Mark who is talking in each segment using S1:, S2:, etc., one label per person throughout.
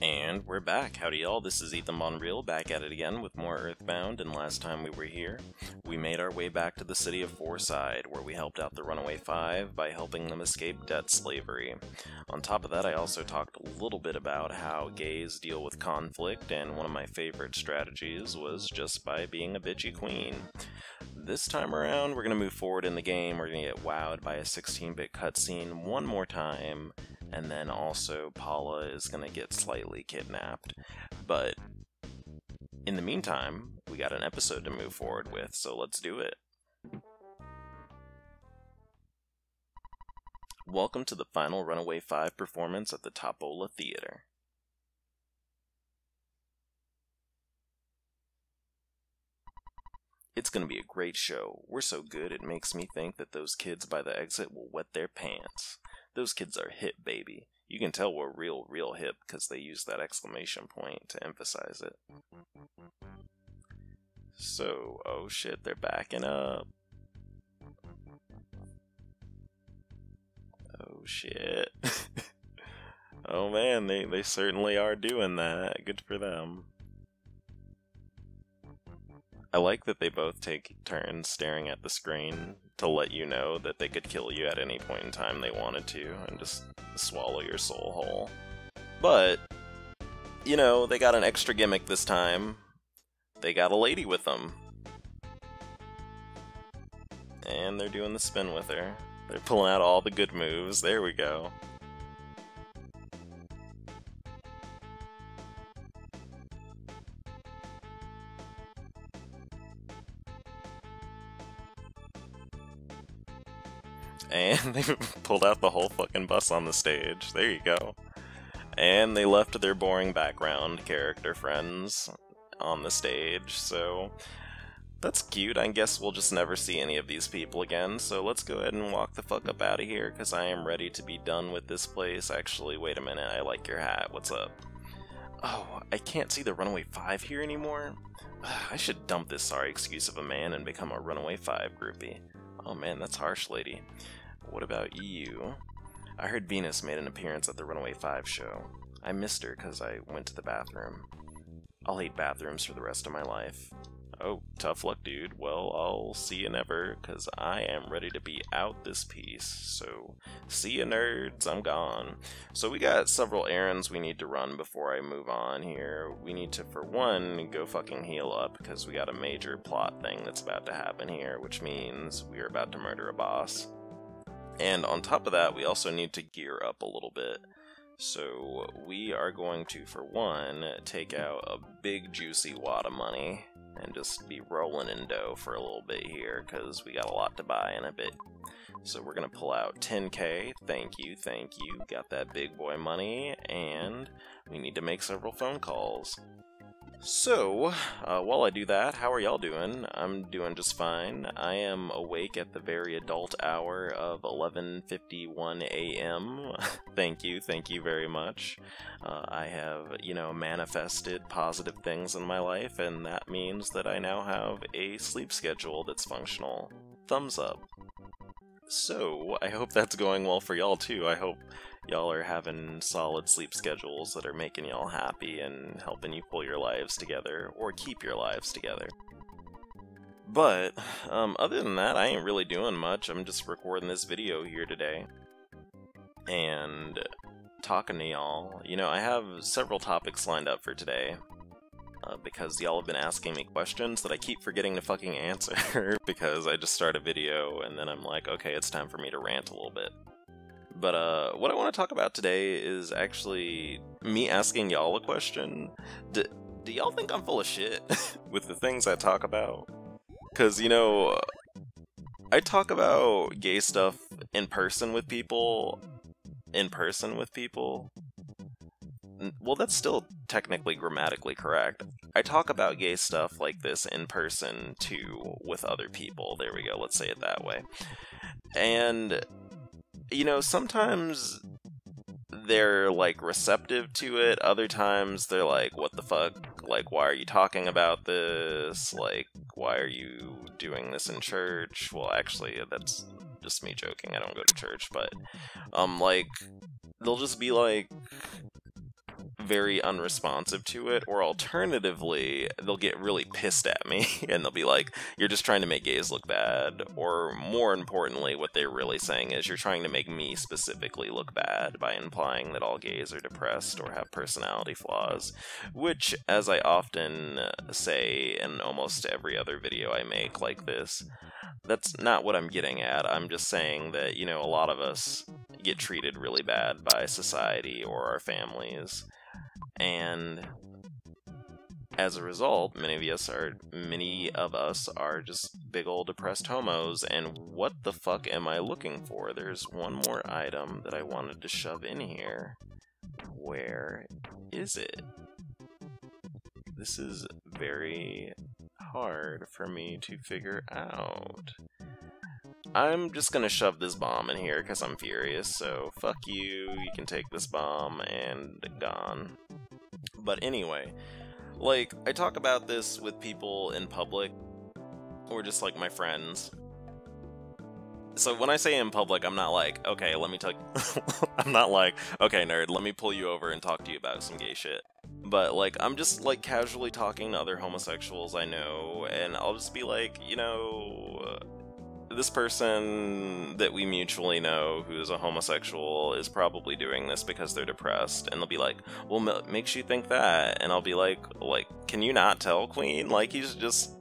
S1: And we're back. Howdy y'all, this is Ethan Bonreal, back at it again with more Earthbound, and last time we were here, we made our way back to the city of Fourside, where we helped out the Runaway Five by helping them escape debt slavery. On top of that, I also talked a little bit about how gays deal with conflict, and one of my favorite strategies was just by being a bitchy queen. This time around, we're going to move forward in the game, we're going to get wowed by a 16-bit cutscene one more time, and then also Paula is going to get slightly kidnapped. But in the meantime, we got an episode to move forward with, so let's do it. Welcome to the final Runaway 5 performance at the Topola Theater. It's gonna be a great show. We're so good it makes me think that those kids by the exit will wet their pants. Those kids are hip, baby. You can tell we're real hip because they use that exclamation point to emphasize it. So, oh shit, they're backing up. Oh shit. Oh man, they certainly are doing that. Good for them. I like that they both take turns staring at the screen to let you know that they could kill you at any point in time they wanted to and just swallow your soul whole. But, you know, they got an extra gimmick this time. They got a lady with them. And they're doing the spin with her. They're pulling out all the good moves. There we go. And they pulled out the whole fucking bus on the stage. There you go. And they left their boring background character friends on the stage, so that's cute. I guess we'll just never see any of these people again, so let's go ahead and walk the fuck up out of here, because I am ready to be done with this place. Actually, wait a minute, I like your hat. What's up? Oh, I can't see the Runaway 5 here anymore? I should dump this sorry excuse of a man and become a Runaway 5 groupie. Oh man, that's harsh, lady. What about you? I heard Venus made an appearance at the Runaway 5 show. I missed her because I went to the bathroom. I'll hate bathrooms for the rest of my life. Oh, tough luck, dude. Well, I'll see you never, because I am ready to be out this piece. So, see you nerds, I'm gone. So we got several errands we need to run before I move on here. We need to, for one, go fucking heal up, because we got a major plot thing that's about to happen here, which means we are about to murder a boss. And on top of that, we also need to gear up a little bit. So we are going to, for one, take out a big juicy wad of money and just be rolling in dough for a little bit here, because we got a lot to buy in a bit. So we're going to pull out 10k, thank you, got that big boy money, and we need to make several phone calls. So, while I do that, how are y'all doing? I'm doing just fine. I am awake at the very adult hour of 11:51 a.m. Thank you very much. I have, you know, manifested positive things in my life, and that means that I now have a sleep schedule that's functional. Thumbs up. So, I hope that's going well for y'all too. I hope y'all are having solid sleep schedules that are making y'all happy and helping you pull your lives together, or keep your lives together. But, other than that, I ain't really doing much. I'm just recording this video here today and talking to y'all. You know, I have several topics lined up for today. Because y'all have been asking me questions that I keep forgetting to fucking answer because I just start a video and then I'm like, okay, it's time for me to rant a little bit. But what I want to talk about today is actually me asking y'all a question. Do y'all think I'm full of shit with the things I talk about? Because, you know, I talk about gay stuff in person with people. Well, that's still technically grammatically correct. I talk about gay stuff like this in person, too, with other people. There we go, let's say it that way. And, you know, sometimes they're, like, receptive to it. Other times they're like, what the fuck? Like, why are you talking about this? Like, why are you doing this in church? Well, actually, that's just me joking. I don't go to church, but, like, they'll just be like, very unresponsive to it, or alternatively, they'll get really pissed at me, and they'll be like, you're just trying to make gays look bad, or more importantly, what they're really saying is, you're trying to make me specifically look bad by implying that all gays are depressed or have personality flaws, which, as I often say in almost every other video I make like this, that's not what I'm getting at. I'm just saying that, you know, a lot of us get treated really bad by society or our families, and as a result, many of us are just big old depressed homos, and what the fuck am I looking for? There's one more item that I wanted to shove in here. Where is it? This is very hard for me to figure out. I'm just gonna shove this bomb in here because I'm furious, so fuck you, you can take this bomb, and gone. But anyway, like, I talk about this with people in public, or just like my friends. So when I say in public, I'm not like, okay, let me tell you, I'm not like, okay, nerd, let me pull you over and talk to you about some gay shit. But, like, I'm just, like, casually talking to other homosexuals I know, and I'll just be like, you know, this person that we mutually know who's a homosexual is probably doing this because they're depressed, and they'll be like, well, makes you think that? And I'll be like, can you not tell, Queen? Like, he's just...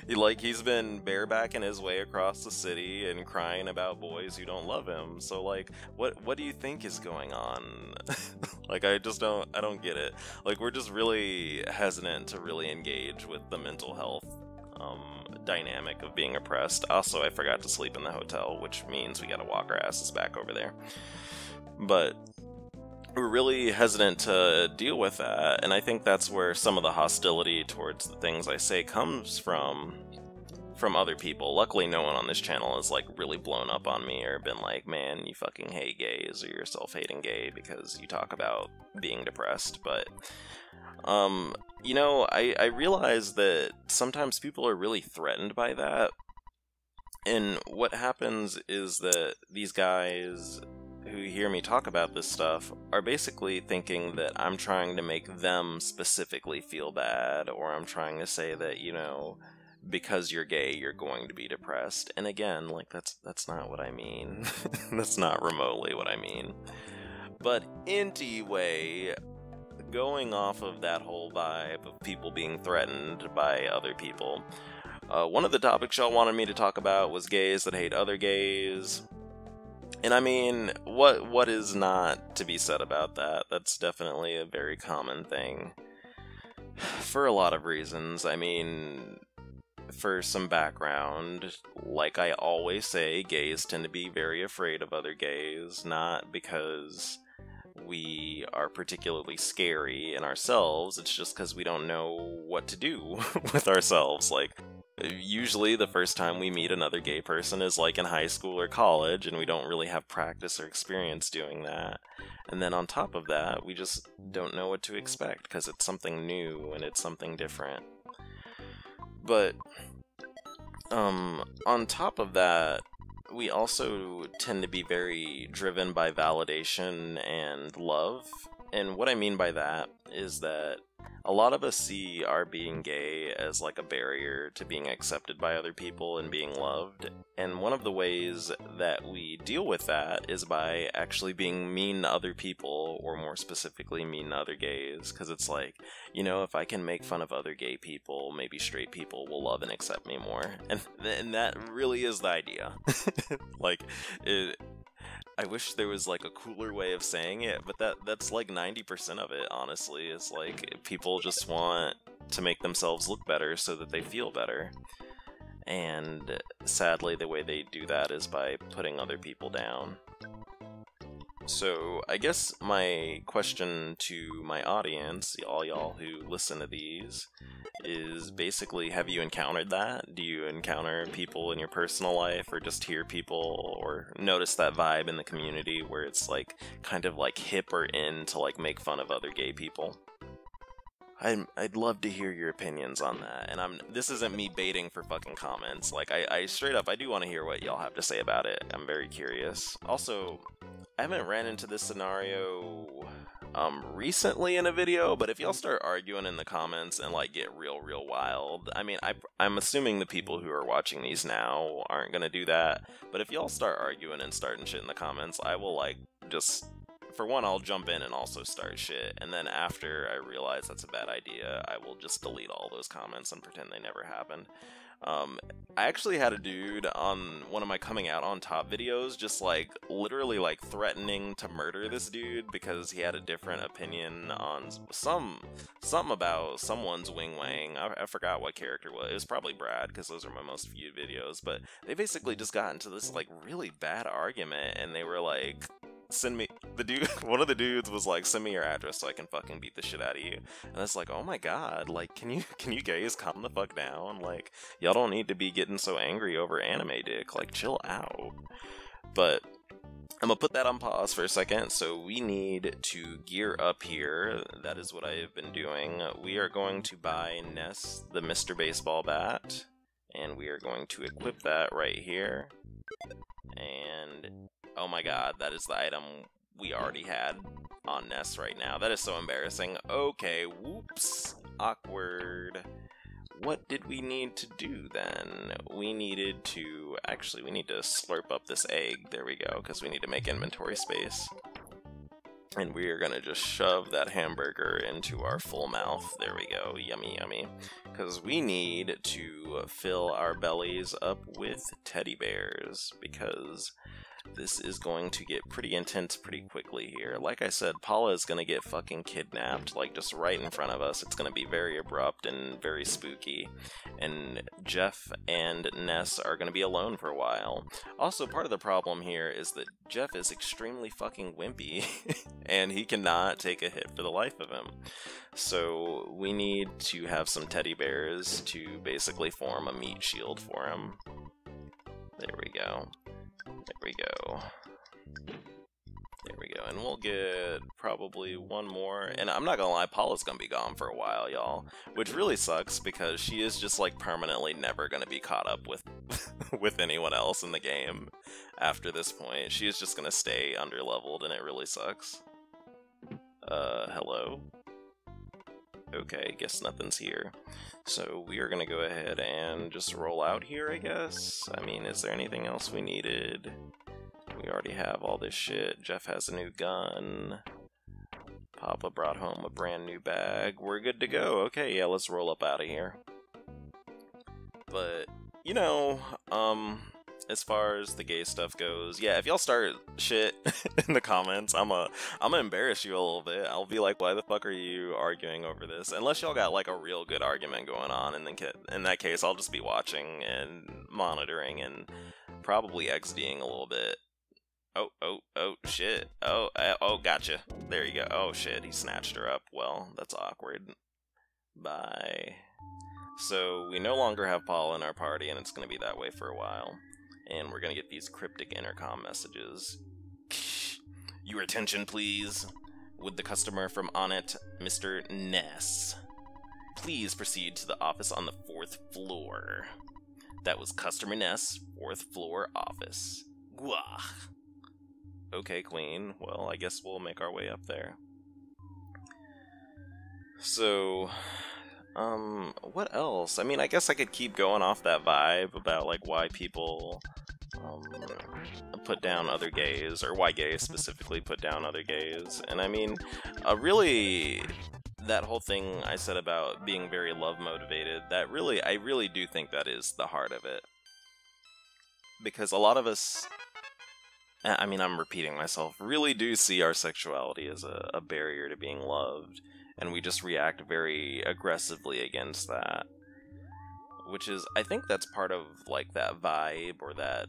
S1: like, he's been barebacking his way across the city and crying about boys who don't love him, so, like, what do you think is going on? Like, I don't get it. Like, we're just really hesitant to really engage with the mental health dynamic of being oppressed. Also, I forgot to sleep in the hotel, which means we gotta walk our asses back over there. But we're really hesitant to deal with that, and I think that's where some of the hostility towards the things I say comes from other people. Luckily, no one on this channel has, like, really blown up on me or been like, man, you fucking hate gays, or you're self-hating gay because you talk about being depressed, but you know, I realize that sometimes people are really threatened by that, and what happens is that these guys who hear me talk about this stuff are basically thinking that I'm trying to make them specifically feel bad, or I'm trying to say that, you know, because you're gay, you're going to be depressed. And again, like, that's not what I mean. That's not remotely what I mean. But anyway, going off of that whole vibe of people being threatened by other people, one of the topics y'all wanted me to talk about was gays that hate other gays. And I mean, what is not to be said about that? That's definitely a very common thing. For a lot of reasons. I mean, for some background, like I always say, gays tend to be very afraid of other gays, not because we are particularly scary in ourselves, it's just because we don't know what to do with ourselves. Like, usually the first time we meet another gay person is like in high school or college, and we don't really have practice or experience doing that. And then on top of that, we just don't know what to expect because it's something new and it's something different. But on top of that, we also tend to be very driven by validation and love. And what I mean by that is that a lot of us see our being gay as like a barrier to being accepted by other people and being loved. And one of the ways that we deal with that is by actually being mean to other people, or more specifically mean to other gays. Because it's like, you know, if I can make fun of other gay people, maybe straight people will love and accept me more. And that really is the idea. Like, I wish there was like a cooler way of saying it, but that's like 90% of it, honestly. It's like people just want to make themselves look better so that they feel better. And sadly, the way they do that is by putting other people down. So I guess my question to my audience, all y'all who listen to these, is basically, have you encountered that? Do you encounter people in your personal life, or just hear people, or notice that vibe in the community where it's like kind of like hip or in to like make fun of other gay people? I'd love to hear your opinions on that, and this isn't me baiting for fucking comments. Like, I straight up, I do want to hear what y'all have to say about it. I'm very curious. Also, I haven't ran into this scenario recently in a video, but if y'all start arguing in the comments and like get real wild, I mean, I'm assuming the people who are watching these now aren't gonna do that, but if y'all start arguing and starting shit in the comments, I will like just, for one, I'll jump in and also start shit, and then after I realize that's a bad idea, I will just delete all those comments and pretend they never happened. I actually had a dude on one of my coming out on top videos just like literally like threatening to murder this dude because he had a different opinion on something about someone's wing wang. I forgot what character it was. It was probably Brad because those are my most viewed videos, but they basically just got into this like really bad argument and they were like, send me the dude. One of the dudes was like, send me your address so I can fucking beat the shit out of you. And it's like, oh my god, like, can you guys calm the fuck down? Like, y'all don't need to be getting so angry over anime dick. Like, chill out. But I'm gonna put that on pause for a second. So we need to gear up here. That is what I have been doing. We are going to buy Ness the Mr. Baseball bat, and we are going to equip that right here. And oh my god, that is the item we already had on Ness right now. That is so embarrassing. Okay, whoops. Awkward. What did we need to do then? We needed to... Actually, we need to slurp up this egg. There we go, because we need to make inventory space. And we are going to just shove that hamburger into our full mouth. There we go. Yummy, yummy. Because we need to fill our bellies up with teddy bears. Because this is going to get pretty intense pretty quickly here. Like I said, Paula is going to get fucking kidnapped, like just right in front of us. It's going to be very abrupt and very spooky. And Jeff and Ness are going to be alone for a while. Also, part of the problem here is that Jeff is extremely fucking wimpy, and he cannot take a hit for the life of him. So we need to have some teddy bears to basically form a meat shield for him. There we go. There we go. There we go. And we'll get probably one more. And I'm not gonna lie, Paula's gonna be gone for a while, y'all. Which really sucks because she is just like permanently never gonna be caught up with with anyone else in the game after this point. She is just gonna stay underleveled and it really sucks. Hello? Okay, guess nothing's here. So we are gonna go ahead and just roll out here, I guess. I mean, is there anything else we needed? We already have all this shit. Jeff has a new gun. Papa brought home a brand new bag. We're good to go. Okay, yeah, let's roll up out of here. But, you know, as far as the gay stuff goes, yeah, if y'all start shit in the comments, I'm gonna embarrass you a little bit. I'll be like, why the fuck are you arguing over this? Unless y'all got like a real good argument going on, and then in that case, I'll just be watching and monitoring and probably XDing a little bit. Oh, shit. Oh, gotcha. There you go. Oh, shit, he snatched her up. Well, that's awkward. Bye. So, we no longer have Paula in our party, and it's gonna be that way for a while. And we're gonna get these cryptic intercom messages. Your attention, please. Would the customer from Onit, Mr. Ness, please proceed to the office on the 4th floor. That was Customer Ness, 4th floor office. Gwah. Okay, Queen. Well, I guess we'll make our way up there. So, what else? I mean, I guess I could keep going off that vibe about, like, why people, put down other gays, or why gays specifically put down other gays. And I mean, really, that whole thing I said about being very love-motivated, I really do think that is the heart of it. Because a lot of us, I mean, I'm repeating myself, really do see our sexuality as a barrier to being loved, and we just react very aggressively against that. Which is, I think that's part of, like, that vibe, or that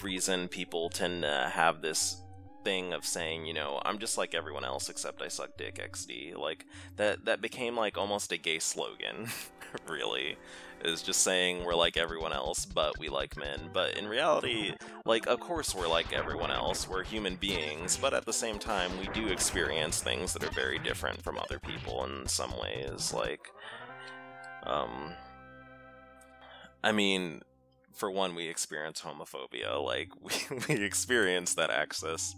S1: reason people tend to have this thing of saying, you know, I'm just like everyone else except I suck dick XD. Like, that became, like, almost a gay slogan, really. Is just saying we're like everyone else, but we like men. But in reality, like, of course we're like everyone else, we're human beings, but at the same time, we do experience things that are very different from other people in some ways. Like, I mean, for one, we experience homophobia. Like, we experience that access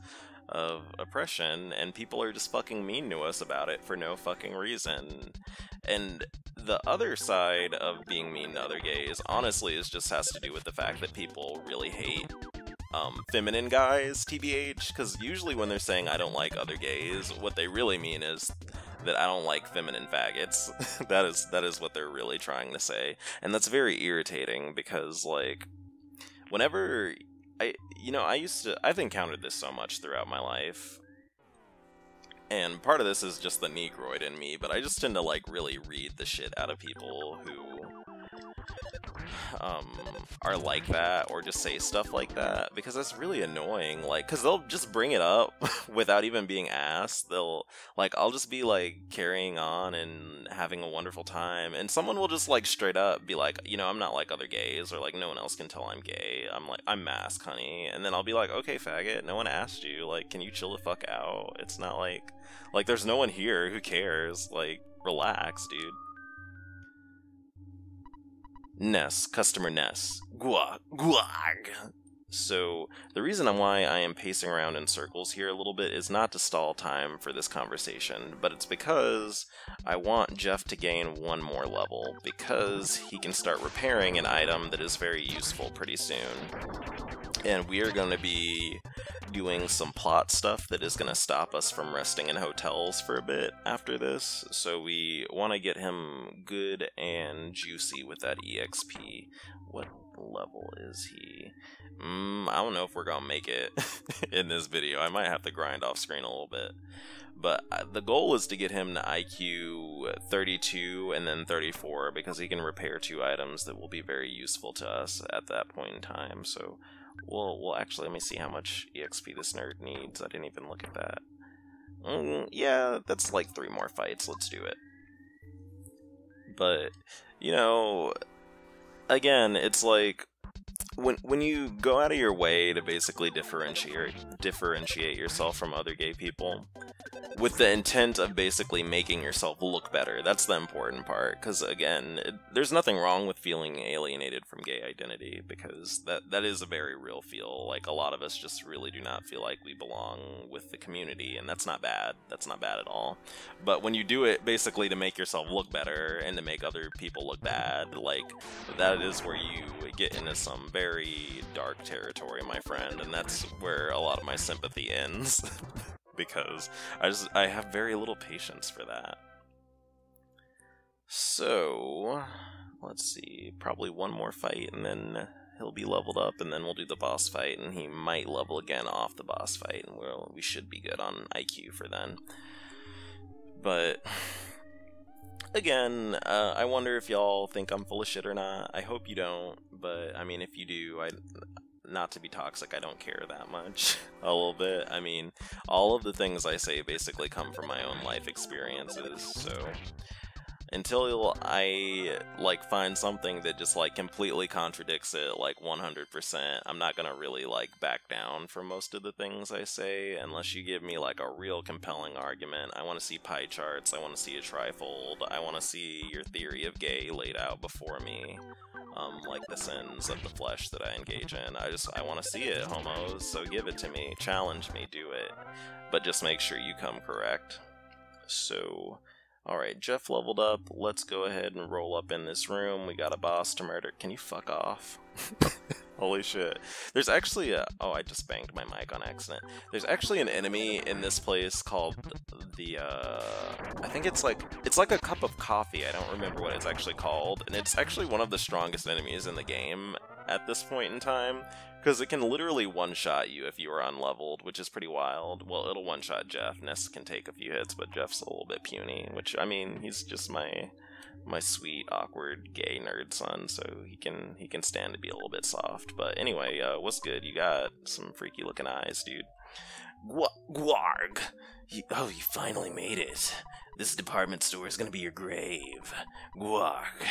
S1: of oppression, and people are just fucking mean to us about it for no fucking reason. And the other side of being mean to other gays, honestly, just has to do with the fact that people really hate feminine guys, TBH, because usually when they're saying I don't like other gays, what they really mean is that I don't like feminine faggots. that is what they're really trying to say, and that's very irritating because, like, whenever I've encountered this so much throughout my life, and part of this is just the Negroid in me, but I just tend to, like, really read the shit out of people who are like that, or just say stuff like that, because that's really annoying. Like, because they'll just bring it up without even being asked. They'll, like, I'll just be, like, carrying on and having a wonderful time, and someone will just, like, straight up be like, I'm not like other gays, or, like, no one else can tell I'm gay. I'm masked, honey. And then I'll be like, okay, faggot, no one asked you. Like, can you chill the fuck out? It's not like, there's no one here. Who cares? Like, relax, dude. Ness, customer Ness. Guag, guag. So, the reason why I am pacing around in circles here a little bit is not to stall time for this conversation, but it's because I want Jeff to gain one more level, because he can start repairing an item that is very useful pretty soon. And we are going to be doing some plot stuff that is going to stop us from resting in hotels for a bit after this, so we want to get him good and juicy with that EXP. What level is he? I don't know if we're going to make it in this video. I might have to grind off screen a little bit. But the goal is to get him to IQ 32 and then 34, because he can repair 2 items that will be very useful to us at that point in time. So we'll actually, let me see how much EXP this nerd needs. I didn't even look at that. Yeah, that's like 3 more fights. Let's do it. But, again, it's like, when you go out of your way to basically differentiate yourself from other gay people, with the intent of basically making yourself look better, that's the important part, because, again, there's nothing wrong with feeling alienated from gay identity, because that is a very real feel. Like, a lot of us just really do not feel like we belong with the community, and that's not bad. That's not bad at all. But when you do it basically to make yourself look better, and to make other people look bad, like, that is where you get into some very dark territory, my friend, and that's where a lot of my sympathy ends. Because I have very little patience for that. So, let's see, probably one more fight, and then he'll be leveled up, and then we'll do the boss fight, and he might level again off the boss fight, and we should be good on IQ for then. But, again, I wonder if y'all think I'm full of shit or not. I hope you don't, but, I mean, if you do, not to be toxic, I don't care that much. A little bit. I mean, all of the things I say basically come from my own life experiences, so until I, like, find something that just, like, completely contradicts it, like, 100%, I'm not gonna really, like, back down from most of the things I say, unless you give me, like, a real compelling argument. I want to see pie charts, I want to see a trifold, I want to see your theory of gay laid out before me. Like the sins of the flesh that I engage in. I want to see it, homos, so give it to me, challenge me, do it. But just make sure you come correct. So, alright, Jeff leveled up, let's go ahead and roll up in this room. We got a boss to murder. Can you fuck off? Holy shit. There's actually oh, I just banged my mic on accident. There's actually an enemy in this place called the, I think it's like a cup of coffee. I don't remember what it's actually called. And it's actually one of the strongest enemies in the game at this point in time, because it can literally one-shot you if you are unleveled, which is pretty wild. Well, it'll one-shot Jeff. Ness can take a few hits, but Jeff's a little bit puny, which, I mean, he's just my sweet, awkward, gay nerd son, so he can stand to be a little bit soft. But anyway, what's good? You got some freaky looking eyes, dude. Gwarg! You finally made it. This department store is gonna be your grave. Gwarg.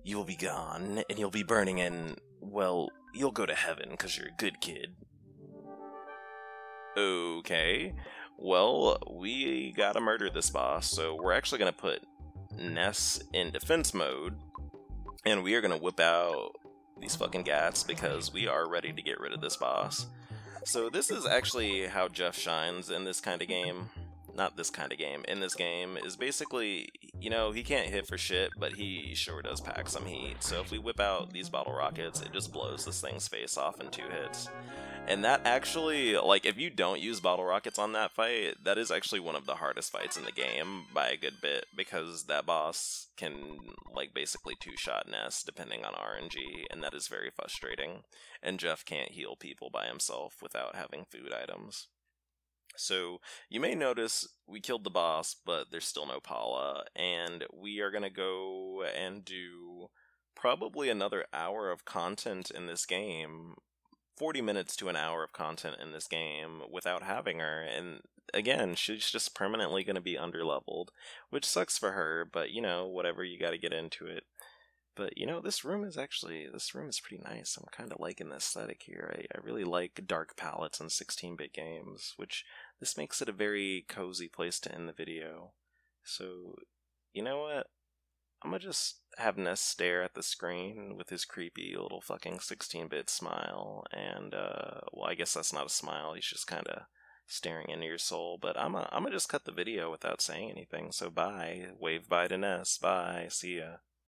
S1: You'll be gone, and you'll be burning in, well, you'll go to heaven, because you're a good kid. Okay. Well, we gotta murder this boss, so we're actually gonna put Ness in defense mode, and we are gonna whip out these fucking gats, because we are ready to get rid of this boss. So this is actually how Jeff shines in this kind of game. Not this kind of game. In this game is basically, you know, he can't hit for shit, but he sure does pack some heat. So if we whip out these bottle rockets, it just blows this thing's face off in 2 hits. And that actually, like, if you don't use bottle rockets on that fight, that is actually one of the hardest fights in the game by a good bit, because that boss can, like, basically 2-shot nest depending on RNG, and that is very frustrating. And Jeff can't heal people by himself without having food items. So, you may notice we killed the boss, but there's still no Paula, and we are gonna go and do probably another hour of content in this game, 40 minutes to an hour of content in this game without having her, and again, she's just permanently going to be underleveled, which sucks for her, but you know, whatever, you got to get into it. But you know, this room is pretty nice. I'm kind of liking the aesthetic here. I really like dark palettes in 16-bit games, which this makes it a very cozy place to end the video. So, you know what? I'm gonna just have Ness stare at the screen with his creepy little fucking 16-bit smile, and, well, I guess that's not a smile, he's just kinda staring into your soul, but I'm gonna just cut the video without saying anything, so bye. Wave bye to Ness. Bye. See ya.